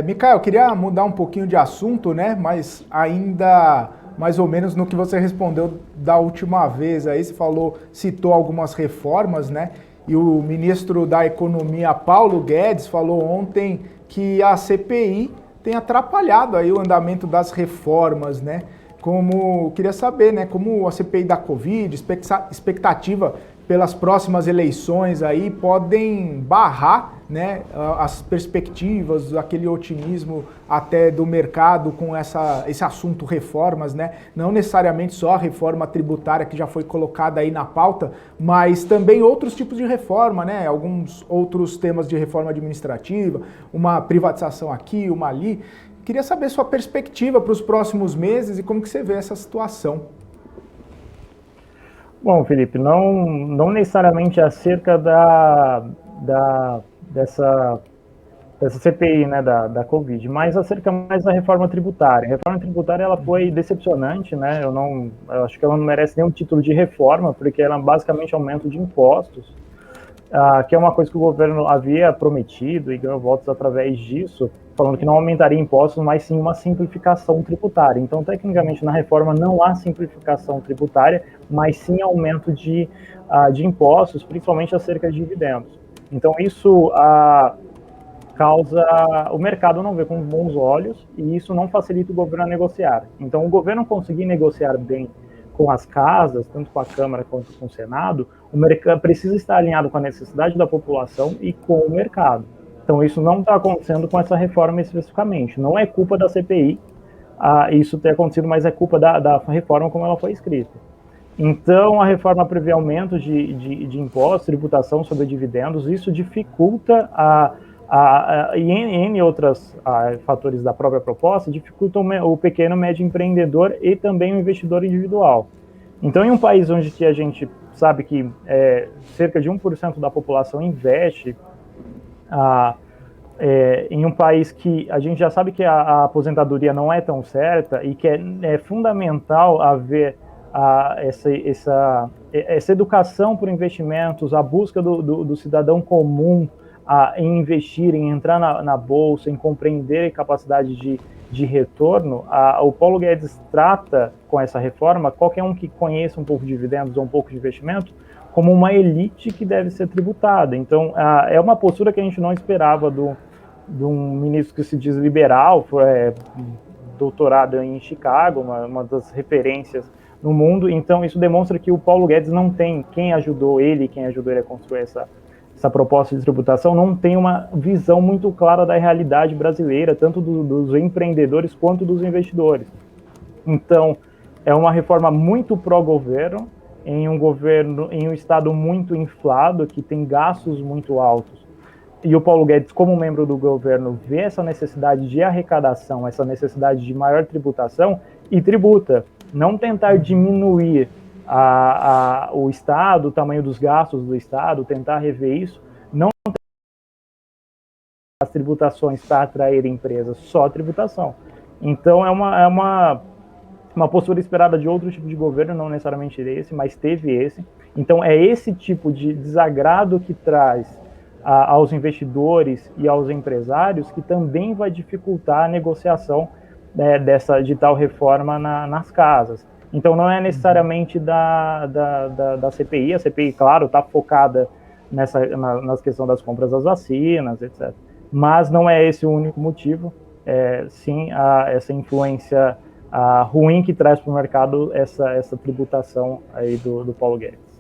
Mikael, eu queria mudar um pouquinho de assunto, né? Mas ainda mais ou menos no que você respondeu da última vez. Aí você falou, citou algumas reformas, né? E o ministro da Economia, Paulo Guedes, falou ontem que a CPI tem atrapalhado aí o andamento das reformas, né? Como queria saber, né? Como a CPI da Covid, expectativa pelas próximas eleições aí podem barrar, né, as perspectivas, aquele otimismo até do mercado com esse assunto reformas, né? Não necessariamente só a reforma tributária que já foi colocada aí na pauta, mas também outros tipos de reforma, né? Alguns outros temas de reforma administrativa, uma privatização aqui, uma ali. Queria saber sua perspectiva para os próximos meses e como que você vê essa situação. Bom, Felipe, não necessariamente acerca dessa CPI, né, da Covid, mas acerca mais da reforma tributária. A reforma tributária ela foi decepcionante, né? Eu acho que ela não merece nenhum título de reforma, porque ela é basicamente aumento de impostos, que é uma coisa que o governo havia prometido e ganhou votos através disso, falando que não aumentaria impostos, mas sim uma simplificação tributária. Então, tecnicamente, na reforma não há simplificação tributária, mas sim aumento de impostos, principalmente acerca de dividendos. Então, isso causa o mercado não vê com bons olhos e isso não facilita o governo a negociar. Então, o governo conseguir negociar bem com as casas, tanto com a Câmara quanto com o Senado, o mercado precisa estar alinhado com a necessidade da população e com o mercado. Então, isso não está acontecendo com essa reforma especificamente. Não é culpa da CPI isso ter acontecido, mas é culpa da reforma como ela foi escrita. Então, a reforma prevê aumento de impostos, tributação sobre dividendos, isso dificulta e N outros fatores da própria proposta dificultam o pequeno e médio empreendedor e também o investidor individual. Então, em um país onde a gente sabe que cerca de 1% da população investe, em um país que a gente já sabe que a aposentadoria não é tão certa e que é fundamental haver essa educação por investimentos, a busca do cidadão comum em investir, em entrar na bolsa, em compreender a capacidade de retorno, o Paulo Guedes trata com essa reforma qualquer um que conheça um pouco de dividendos ou um pouco de investimento como uma elite que deve ser tributada. Então, é uma postura que a gente não esperava de um ministro que se diz liberal, doutorado em Chicago, uma das referências no mundo. Então, isso demonstra que o Paulo Guedes não tem, quem ajudou ele a construir essa proposta de tributação, não tem uma visão muito clara da realidade brasileira, tanto dos empreendedores quanto dos investidores. Então, é uma reforma muito pró-governo, em um estado muito inflado, que tem gastos muito altos. E o Paulo Guedes, como membro do governo, vê essa necessidade de arrecadação, essa necessidade de maior tributação e tributa. Não tentar diminuir o Estado, o tamanho dos gastos do Estado, tentar rever isso, não as tributações para atrair empresas, só tributação. Então, é uma postura esperada de outro tipo de governo, não necessariamente esse, mas teve esse. Então, é esse tipo de desagrado que traz aos investidores e aos empresários que também vai dificultar a negociação de tal reforma nas casas. Então, não é necessariamente da CPI. A CPI, claro, está focada nas questões das compras das vacinas, etc. Mas não é esse o único motivo. Sim, essa influência ruim que traz para o mercado essa tributação aí do Paulo Guedes.